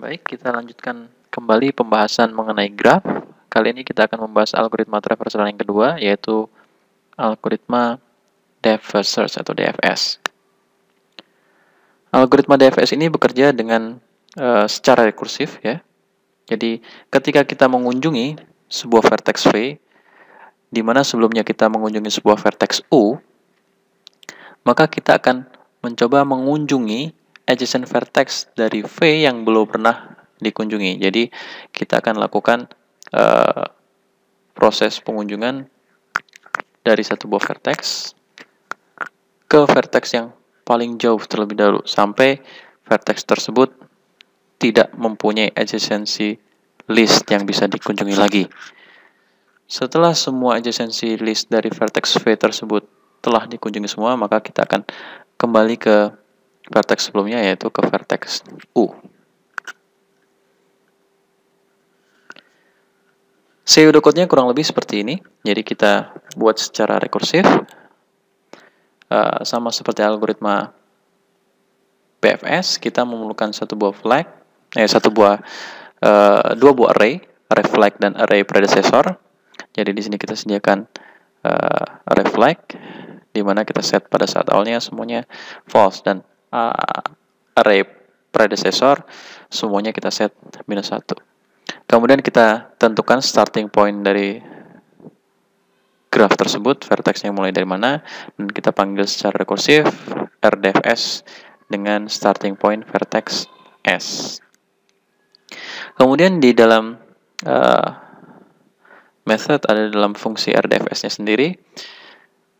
Baik, kita lanjutkan kembali pembahasan mengenai graf. Kali ini kita akan membahas algoritma traversal yang kedua, yaitu algoritma depth first search atau DFS. Algoritma DFS ini bekerja dengan secara rekursif, ya. Jadi, ketika kita mengunjungi sebuah vertex V, di mana sebelumnya kita mengunjungi sebuah vertex U, maka kita akan mencoba mengunjungi adjacent vertex dari V yang belum pernah dikunjungi. Jadi kita akan lakukan proses pengunjungan dari satu buah vertex ke vertex yang paling jauh terlebih dahulu sampai vertex tersebut tidak mempunyai adjacency list yang bisa dikunjungi lagi. Setelah semua adjacency list dari vertex V tersebut telah dikunjungi semua, maka kita akan kembali ke vertex sebelumnya, yaitu ke vertex U. Pseudocode-nya kurang lebih seperti ini. Jadi kita buat secara rekursif, sama seperti algoritma BFS, kita memerlukan dua buah array flag dan array predecessor. Jadi di sini kita sediakan array flag, di mana kita set pada saat awalnya semuanya false, dan array predecessor semuanya kita set -1. Kemudian kita tentukan starting point dari graf tersebut, vertexnya mulai dari mana, dan kita panggil secara rekursif rdfs dengan starting point vertex S. Kemudian di dalam method ada dalam fungsi rdfs-nya sendiri.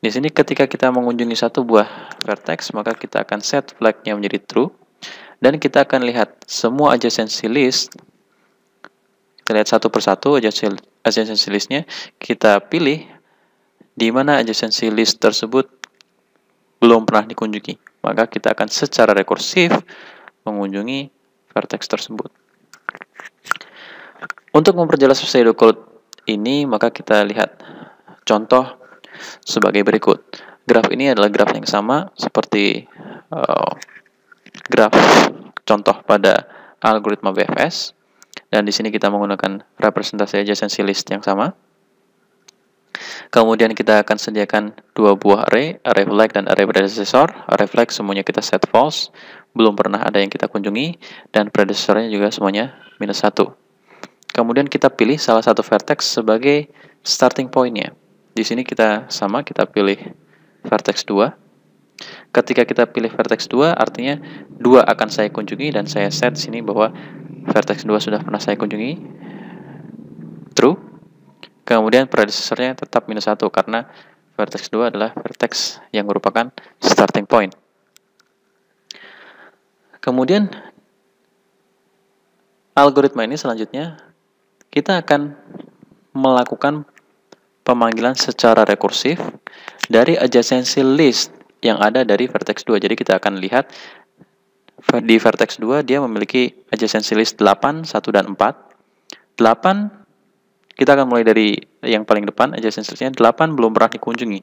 Di sini ketika kita mengunjungi satu buah vertex, maka kita akan set flag-nya menjadi true, dan kita akan lihat semua adjacency list. Kita lihat satu persatu adjacency list-nya, kita pilih di mana adjacency list tersebut belum pernah dikunjungi. Maka kita akan secara rekursif mengunjungi vertex tersebut. Untuk memperjelas pseudocode ini, maka kita lihat contoh sebagai berikut. Graf ini adalah graf yang sama seperti graf contoh pada algoritma BFS. Dan di sini kita menggunakan representasi adjacency list yang sama. Kemudian kita akan sediakan dua buah array flag dan array predecessor. Array flag semuanya kita set false, belum pernah ada yang kita kunjungi, dan predecessornya juga semuanya -1. Kemudian kita pilih salah satu vertex sebagai starting point-nya. Di sini kita pilih vertex 2. Ketika kita pilih vertex 2, artinya 2 akan saya kunjungi, dan saya set sini bahwa vertex 2 sudah pernah saya kunjungi, true. Kemudian predecessornya tetap -1 karena vertex 2 adalah vertex yang merupakan starting point. Kemudian algoritma ini selanjutnya kita akan melakukan pemanggilan secara rekursif dari adjacency list yang ada dari vertex 2. Jadi kita akan lihat di vertex 2 dia memiliki adjacency list 8, 1, dan 4. 8 kita akan mulai dari yang paling depan, adjacency list-nya 8 belum pernah dikunjungi.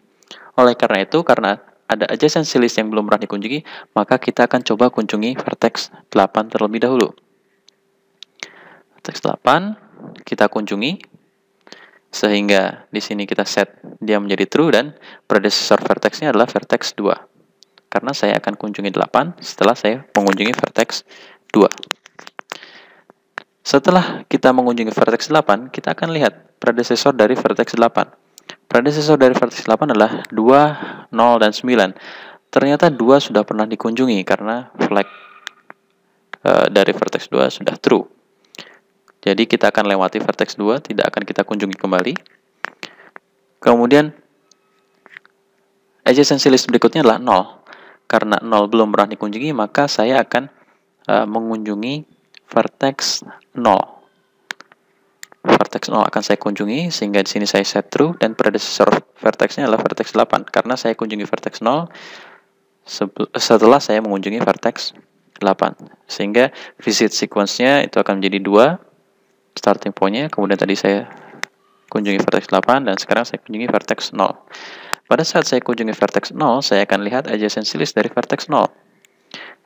Oleh karena itu, karena ada adjacency list yang belum pernah dikunjungi, maka kita akan coba kunjungi vertex 8 terlebih dahulu. Vertex 8 kita kunjungi, sehingga di sini kita set dia menjadi true, dan predecessor vertex-nya adalah vertex 2. Karena saya akan kunjungi 8 setelah saya mengunjungi vertex 2. Setelah kita mengunjungi vertex 8, kita akan lihat predecessor dari vertex 8. Predecessor dari vertex 8 adalah 2, 0, dan 9. Ternyata 2 sudah pernah dikunjungi karena flag dari vertex 2 sudah true. Jadi kita akan lewati vertex 2, tidak akan kita kunjungi kembali. Kemudian adjacency list berikutnya adalah 0. Karena 0 belum pernah dikunjungi, maka saya akan mengunjungi vertex 0. Vertex 0 akan saya kunjungi, sehingga di sini saya set true, dan predecessor vertex-nya adalah vertex 8. Karena saya kunjungi vertex 0 setelah saya mengunjungi vertex 8. Sehingga visit sequence-nya itu akan menjadi 2 starting point-nya. Kemudian tadi saya kunjungi vertex 8, dan sekarang saya kunjungi vertex 0. Pada saat saya kunjungi vertex 0, saya akan lihat adjacency list dari vertex 0.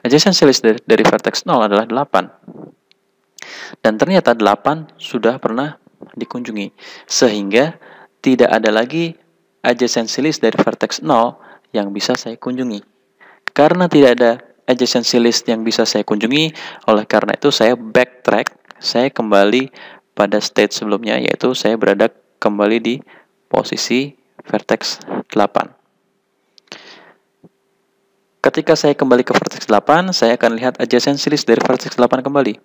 Adjacency list dari vertex 0 adalah 8. Dan ternyata 8 sudah pernah dikunjungi. Sehingga tidak ada lagi adjacency list dari vertex 0 yang bisa saya kunjungi. Karena tidak ada adjacency list yang bisa saya kunjungi, oleh karena itu saya backtrack, saya kembali pada state sebelumnya, yaitu saya berada kembali di posisi vertex 8. Ketika saya kembali ke vertex 8, saya akan lihat adjacency list dari vertex 8 kembali.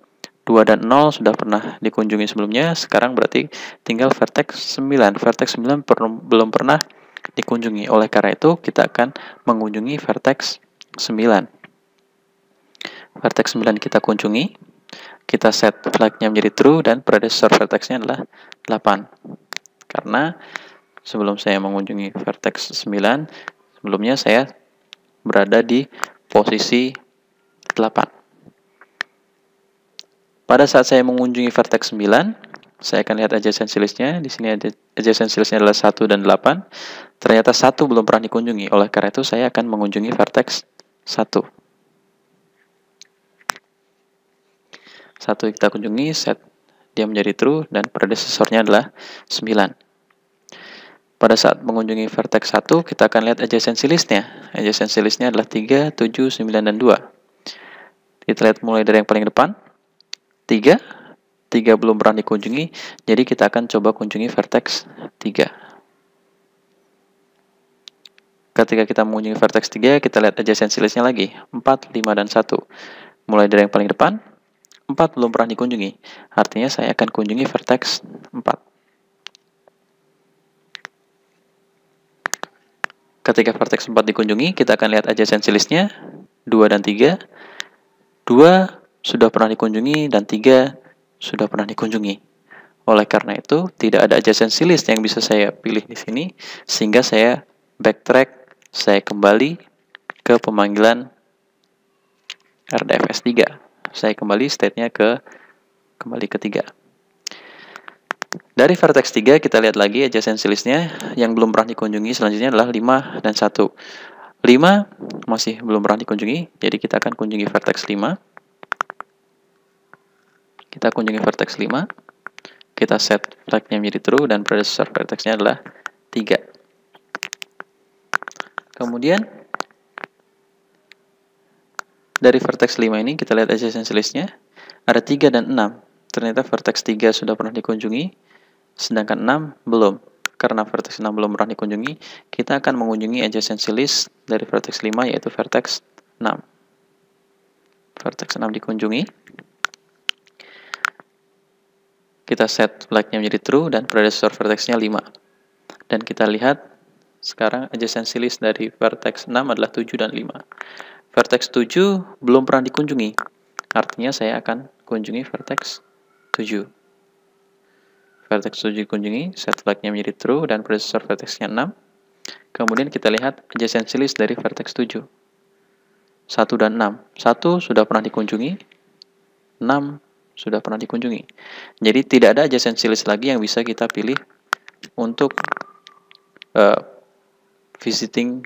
2 dan 0 sudah pernah dikunjungi sebelumnya, sekarang berarti tinggal vertex 9. Vertex 9 belum pernah dikunjungi. Oleh karena itu, kita akan mengunjungi vertex 9. Vertex 9 kita kunjungi, kita set flag-nya menjadi true, dan predecessor vertex-nya adalah 8. Karena sebelum saya mengunjungi vertex 9, sebelumnya saya berada di posisi 8. Pada saat saya mengunjungi vertex 9, saya akan lihat adjacency list-nya. Di sini adjacency list-nya adalah 1 dan 8. Ternyata 1 belum pernah dikunjungi. Oleh karena itu, saya akan mengunjungi vertex 1. 1 kita kunjungi, set dia menjadi true, dan predecessor-nya adalah 9. Pada saat mengunjungi vertex 1, kita akan lihat adjacency list-nya. Adjacency list-nya adalah 3, 7, 9, dan 2. Kita lihat mulai dari yang paling depan. 3 belum pernah dikunjungi, jadi kita akan coba kunjungi vertex 3. Ketika kita mengunjungi vertex 3, kita lihat adjacency list-nya lagi. 4, 5, dan 1. Mulai dari yang paling depan, 4 belum pernah dikunjungi. Artinya saya akan kunjungi vertex 4. Ketika vertex 4 dikunjungi, kita akan lihat adjacency list-nya 2 dan 3. 2 sudah pernah dikunjungi dan 3 sudah pernah dikunjungi. Oleh karena itu, tidak ada adjacency list yang bisa saya pilih di sini, sehingga saya backtrack, saya kembali ke pemanggilan RDFS 3. Saya kembali state-nya kembali ke 3. Dari vertex 3, kita lihat lagi adjacency list-nya yang belum pernah dikunjungi. Selanjutnya adalah 5 dan 1. 5 masih belum pernah dikunjungi, jadi kita akan kunjungi vertex 5. Kita kunjungi vertex 5. Kita set flag-nya menjadi true, dan predecessor vertex-nya adalah 3. Kemudian, dari vertex 5 ini, kita lihat adjacency list-nya. Ada 3 dan 6. Ternyata vertex 3 sudah pernah dikunjungi, sedangkan 6 belum. Karena vertex 6 belum pernah dikunjungi, kita akan mengunjungi adjacency list dari vertex 5, yaitu vertex 6. Vertex 6 dikunjungi. Kita set flag-nya menjadi true, dan predecessor vertex-nya 5. Dan kita lihat, sekarang adjacency list dari vertex 6 adalah 7 dan 5. Vertex 7 belum pernah dikunjungi. Artinya saya akan kunjungi vertex 7. Vertex 7 dikunjungi, set flag-nya menjadi true, dan predecessor vertex-nya 6. Kemudian kita lihat adjacency list dari vertex 7. 1 dan 6. 1 sudah pernah dikunjungi, 6 sudah pernah dikunjungi. Jadi tidak ada adjacency list lagi yang bisa kita pilih untuk visiting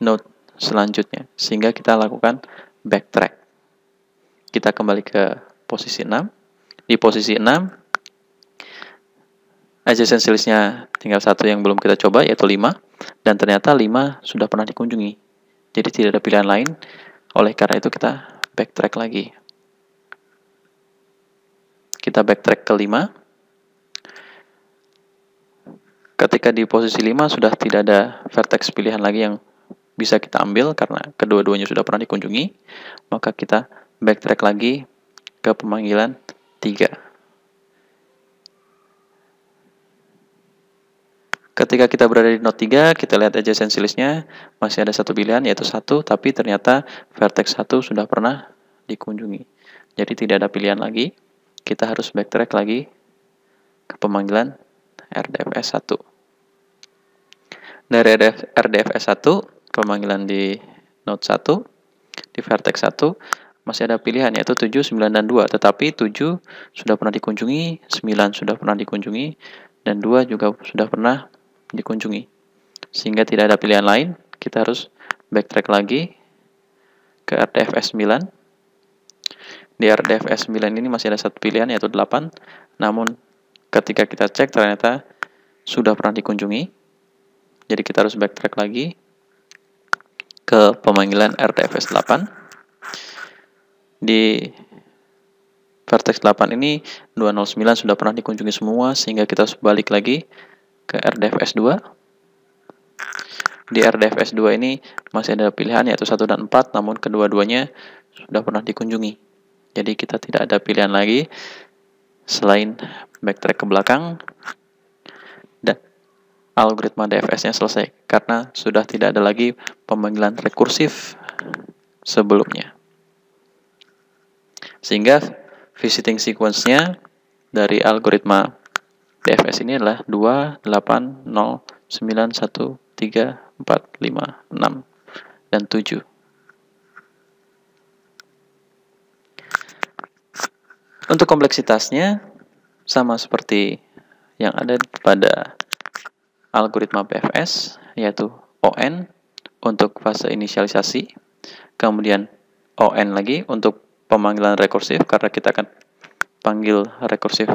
node selanjutnya. Sehingga kita lakukan backtrack. Kita kembali ke posisi 6. Di posisi 6, adjacency list-nya tinggal 1 yang belum kita coba, yaitu 5. Dan ternyata 5 sudah pernah dikunjungi. Jadi tidak ada pilihan lain. Oleh karena itu kita backtrack lagi. Kita backtrack ke 5. Ketika di posisi 5 sudah tidak ada vertex pilihan lagi yang bisa kita ambil karena kedua-duanya sudah pernah dikunjungi, maka kita backtrack lagi ke pemanggilan 3. Ketika kita berada di node 3, kita lihat adjacency list-nya masih ada satu pilihan, yaitu 1, tapi ternyata vertex 1 sudah pernah dikunjungi. Jadi tidak ada pilihan lagi, kita harus backtrack lagi ke pemanggilan RDFS 1. Dari RDFS 1, pemanggilan di node 1, di vertex 1, masih ada pilihan, yaitu 7, 9, dan 2. Tetapi 7 sudah pernah dikunjungi, 9 sudah pernah dikunjungi, dan 2 juga sudah pernah dikunjungi. Sehingga tidak ada pilihan lain, kita harus backtrack lagi ke RDFS 9. Di RDFS 9 ini masih ada satu pilihan, yaitu 8. Namun ketika kita cek ternyata sudah pernah dikunjungi. Jadi kita harus backtrack lagi ke pemanggilan RDFS 8. Di vertex 8 ini 209 sudah pernah dikunjungi semua, sehingga kita harus balik lagi ke RDFS 2. Di RDFS 2 ini masih ada pilihan yaitu 1 dan 4, namun kedua-duanya sudah pernah dikunjungi. Jadi kita tidak ada pilihan lagi selain backtrack ke belakang dan algoritma DFS-nya selesai, karena sudah tidak ada lagi pemanggilan rekursif sebelumnya. Sehingga visiting sequence-nya dari algoritma DFS ini adalah 2, 8, 0, 9, 1, 3, 4, 5, 6, dan 7. Untuk kompleksitasnya sama seperti yang ada pada algoritma PFS, yaitu ON untuk fase inisialisasi, kemudian ON lagi untuk pemanggilan rekursif, karena kita akan panggil rekursif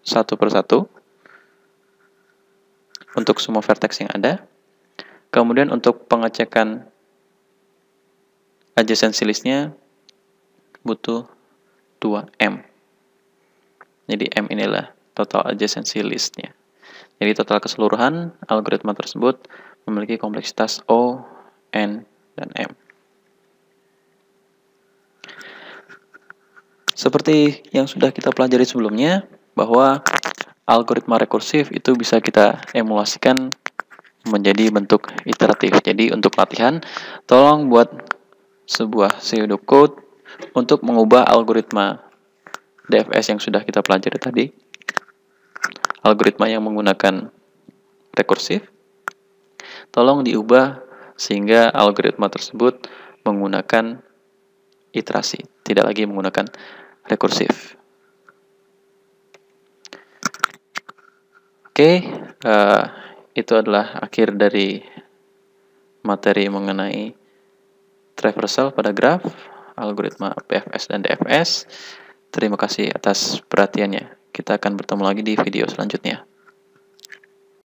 satu persatu untuk semua vertex yang ada. Kemudian untuk pengecekan adjacency list-nya butuh 2M. Jadi M inilah total adjacency list-nya. Jadi total keseluruhan algoritma tersebut memiliki kompleksitas O, N, dan M. Seperti yang sudah kita pelajari sebelumnya, bahwa algoritma rekursif itu bisa kita emulasikan menjadi bentuk iteratif. Jadi untuk latihan, tolong buat sebuah pseudocode untuk mengubah algoritma DFS yang sudah kita pelajari tadi. Algoritma yang menggunakan rekursif, tolong diubah sehingga algoritma tersebut menggunakan iterasi, tidak lagi menggunakan rekursif. Oke, itu adalah akhir dari materi mengenai traversal pada graf, algoritma PFS dan DFS. Terima kasih atas perhatiannya. Kita akan bertemu lagi di video selanjutnya.